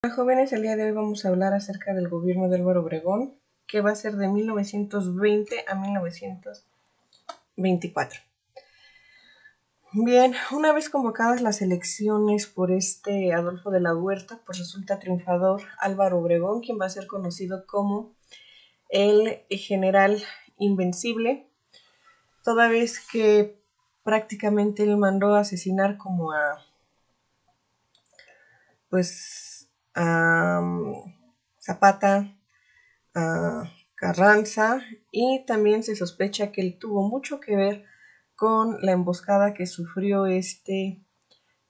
Hola jóvenes, el día de hoy vamos a hablar acerca del gobierno de Álvaro Obregón, que va a ser de 1920 a 1924. Bien, una vez convocadas las elecciones por Adolfo de la Huerta, pues resulta triunfador Álvaro Obregón, quien va a ser conocido como el general invencible, toda vez que prácticamente él mandó asesinar como a Zapata, a Carranza, y también se sospecha que él tuvo mucho que ver con la emboscada que sufrió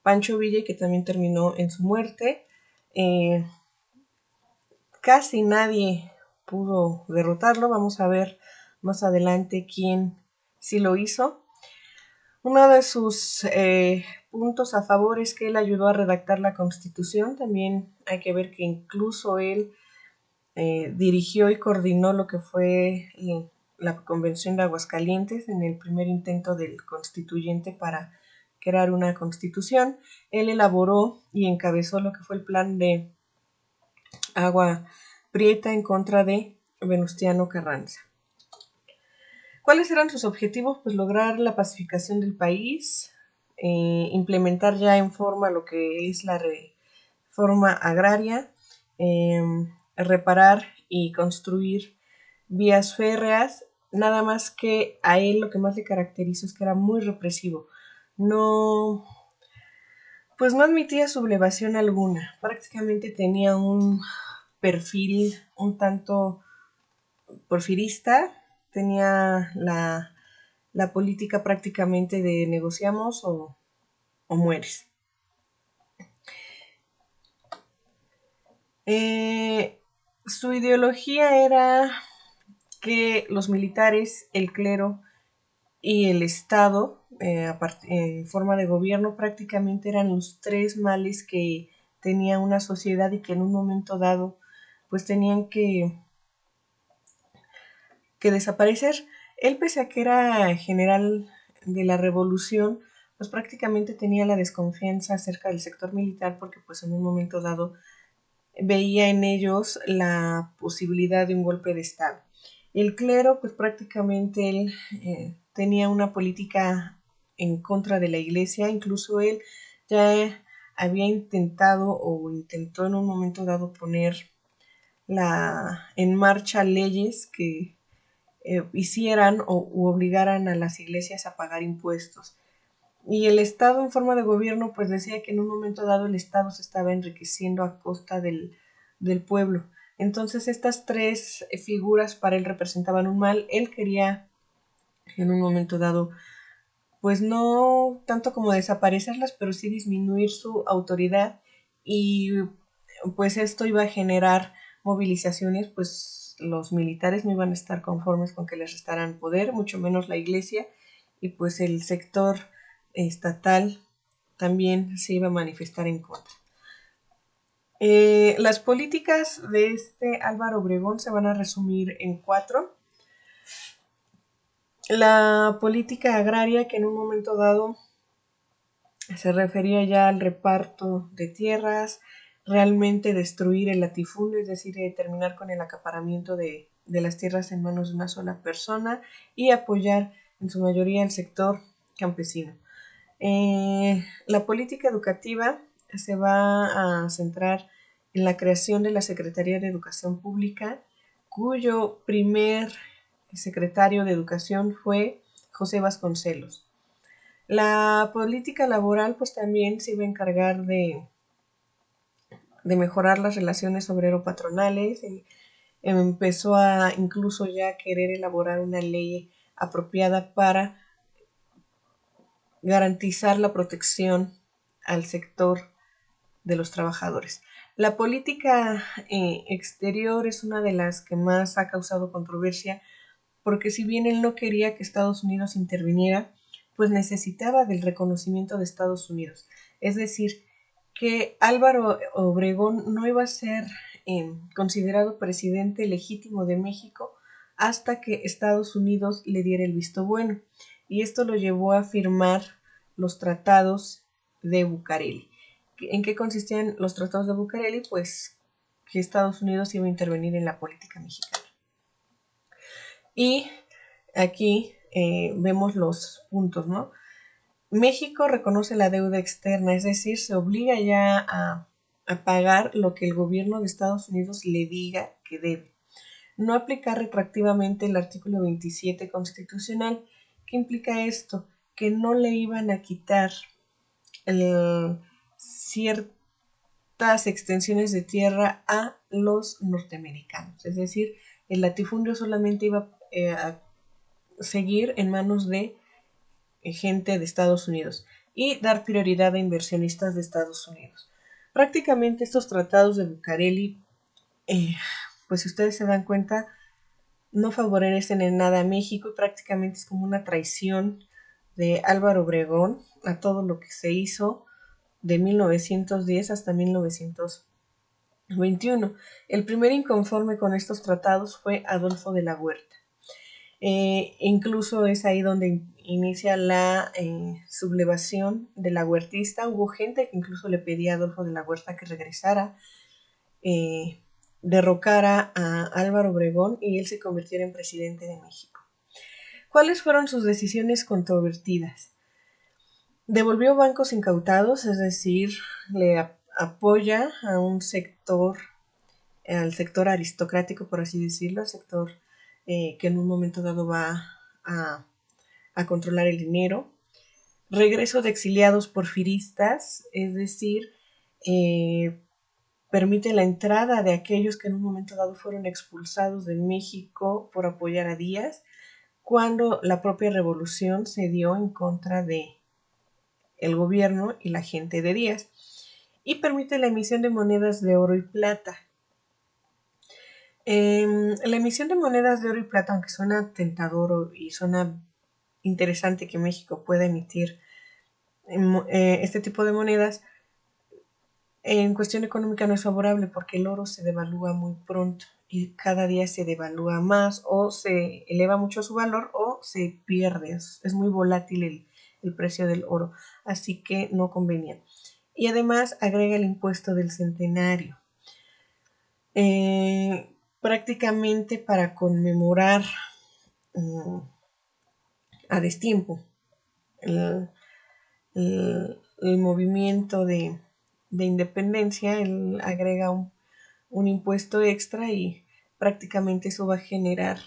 Pancho Villa y que también terminó en su muerte. Casi nadie pudo derrotarlo. Vamos a ver más adelante quién sí lo hizo. Uno de sus puntos a favor es que él ayudó a redactar la Constitución. También hay que ver que incluso él dirigió y coordinó lo que fue la Convención de Aguascalientes en el primer intento del constituyente para crear una constitución. Él elaboró y encabezó lo que fue el plan de Agua Prieta en contra de Venustiano Carranza. ¿Cuáles eran sus objetivos? Pues lograr la pacificación del país, implementar ya en forma lo que es la reforma agraria, reparar y construir vías férreas, nada más que a él lo que más le caracterizó es que era muy represivo. No, pues no admitía sublevación alguna. Prácticamente tenía un perfil un tanto porfirista, tenía la política prácticamente de negociamos o mueres. Su ideología era que los militares, el clero y el Estado, en forma de gobierno, prácticamente eran los tres males que tenía una sociedad y que en un momento dado pues tenían que desaparecer. Él, pese a que era general de la revolución, pues prácticamente tenía la desconfianza acerca del sector militar porque pues en un momento dado veía en ellos la posibilidad de un golpe de Estado. El clero, pues prácticamente él tenía una política en contra de la iglesia, incluso él ya había intentado o intentó en un momento dado poner en marcha leyes que hicieran u obligaran a las iglesias a pagar impuestos. Y el Estado en forma de gobierno pues decía que en un momento dado el Estado se estaba enriqueciendo a costa del pueblo. Entonces estas tres figuras para él representaban un mal. Él quería en un momento dado pues no tanto como desaparecerlas, pero sí disminuir su autoridad y pues esto iba a generar movilizaciones, pues los militares no iban a estar conformes con que les restaran poder, mucho menos la iglesia, y pues el sector estatal también se iba a manifestar en contra. Las políticas de Álvaro Obregón se van a resumir en cuatro. La política agraria, que en un momento dado se refería ya al reparto de tierras, realmente destruir el latifundio, es decir, terminar con el acaparamiento de las tierras en manos de una sola persona y apoyar en su mayoría el sector campesino. La política educativa se va a centrar en la creación de la Secretaría de Educación Pública, cuyo primer secretario de Educación fue José Vasconcelos. La política laboral pues también se iba a encargar de mejorar las relaciones obrero-patronales. Empezó a incluso ya querer elaborar una ley apropiada para garantizar la protección al sector de los trabajadores. La política exterior es una de las que más ha causado controversia porque si bien él no quería que Estados Unidos interviniera, pues necesitaba del reconocimiento de Estados Unidos. Es decir, que Álvaro Obregón no iba a ser considerado presidente legítimo de México hasta que Estados Unidos le diera el visto bueno. Y esto lo llevó a firmar los tratados de Bucareli, ¿En qué consistían los tratados de Bucareli? Pues que Estados Unidos iba a intervenir en la política mexicana. Y aquí vemos los puntos, ¿no? México reconoce la deuda externa, es decir, se obliga ya a pagar lo que el gobierno de Estados Unidos le diga que debe. No aplicar retroactivamente el artículo 27 constitucional. ¿Qué implica esto? Que no le iban a quitar ciertas extensiones de tierra a los norteamericanos. Es decir, el latifundio solamente iba a seguir en manos de gente de Estados Unidos y dar prioridad a inversionistas de Estados Unidos. Prácticamente estos tratados de Bucareli, pues si ustedes se dan cuenta, no favorecen en nada a México y prácticamente es como una traición de Álvaro Obregón a todo lo que se hizo de 1910 hasta 1921. El primer inconforme con estos tratados fue Adolfo de la Huerta. Incluso es ahí donde inicia la sublevación de la huertista. Hubo gente que incluso le pedía a Adolfo de la Huerta que regresara, derrocara a Álvaro Obregón y él se convirtiera en presidente de México. ¿Cuáles fueron sus decisiones controvertidas? Devolvió bancos incautados, es decir, le apoya a un sector, al sector aristocrático, por así decirlo, al sector que en un momento dado va a controlar el dinero. Regreso de exiliados porfiristas, es decir, permite la entrada de aquellos que en un momento dado fueron expulsados de México por apoyar a Díaz, cuando la propia revolución se dio en contra de el gobierno y la gente de Díaz, y permite la emisión de monedas de oro y plata. La emisión de monedas de oro y plata, aunque suena tentador y suena interesante que México pueda emitir este tipo de monedas, en cuestión económica no es favorable porque el oro se devalúa muy pronto y cada día se devalúa más o se eleva mucho su valor o se pierde. Es muy volátil el precio del oro, así que no convenía. Y además agrega el impuesto del centenario. Prácticamente para conmemorar a destiempo el movimiento de independencia, él agrega un impuesto extra y prácticamente eso va a generar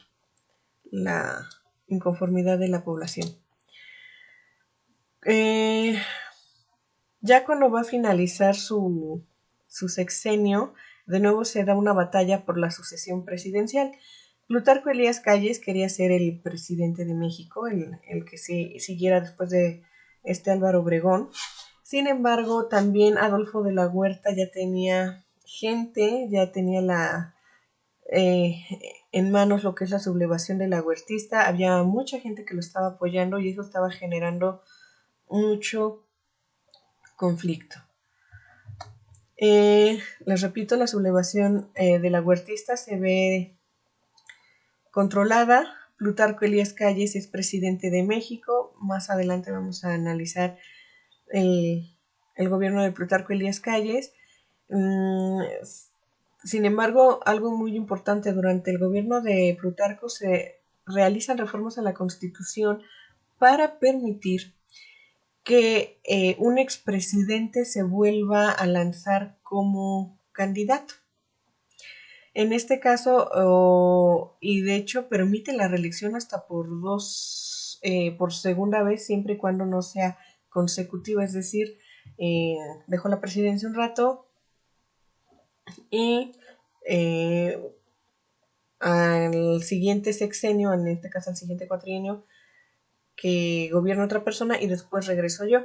la inconformidad de la población. Ya cuando va a finalizar su sexenio, de nuevo se da una batalla por la sucesión presidencial. Plutarco Elías Calles quería ser el presidente de México, el que siguiera después de Álvaro Obregón. Sin embargo, también Adolfo de la Huerta ya tenía gente, ya tenía en manos lo que es la sublevación de la huertista. Había mucha gente que lo estaba apoyando y eso estaba generando mucho conflicto. Les repito, la sublevación de la huertista se ve controlada. Plutarco Elías Calles es presidente de México. Más adelante vamos a analizar el gobierno de Plutarco Elías Calles. Sin embargo, algo muy importante, durante el gobierno de Plutarco se realizan reformas a la Constitución para permitir que un expresidente se vuelva a lanzar como candidato. En este caso, y de hecho permite la reelección hasta por segunda vez, siempre y cuando no sea consecutiva, es decir, dejó la presidencia un rato y al siguiente sexenio, en este caso al siguiente cuatrienio, que gobierna otra persona y después regreso yo.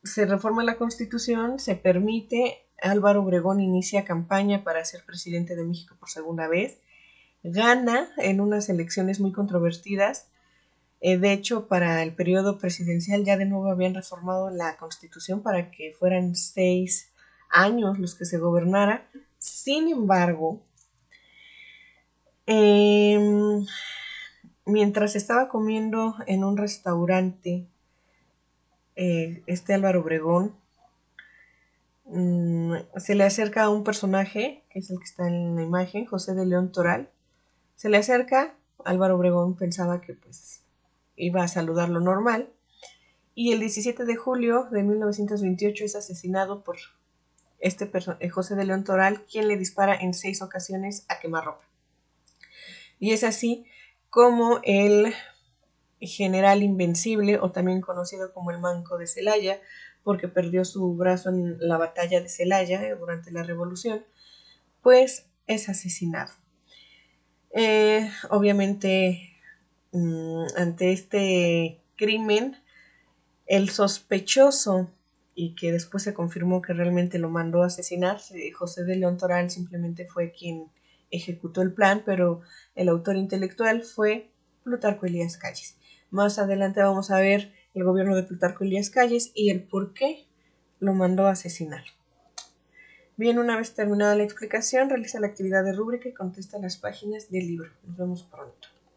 Se reforma la Constitución, se permite, Álvaro Obregón inicia campaña para ser presidente de México por segunda vez, gana en unas elecciones muy controvertidas. De hecho, para el periodo presidencial ya de nuevo habían reformado la Constitución para que fueran 6 años los que se gobernara. Sin embargo, mientras estaba comiendo en un restaurante, Álvaro Obregón Se le acerca a un personaje, que es el que está en la imagen, José de León Toral. Se le acerca, Álvaro Obregón pensaba que pues iba a saludarlo normal, y el 17 de julio de 1928 es asesinado por José de León Toral, quien le dispara en 6 ocasiones a quemarropa. Y es así como el general invencible, o también conocido como el Manco de Celaya, porque perdió su brazo en la batalla de Celaya durante la Revolución, pues es asesinado. Obviamente, ante este crimen, el sospechoso, y que después se confirmó que realmente lo mandó a asesinar, José de León Toral simplemente fue quien ejecutó el plan, pero el autor intelectual fue Plutarco Elías Calles. Más adelante vamos a ver el gobierno de Plutarco Elías Calles y el por qué lo mandó a asesinar. Bien, una vez terminada la explicación, realiza la actividad de rúbrica y contesta las páginas del libro. Nos vemos pronto.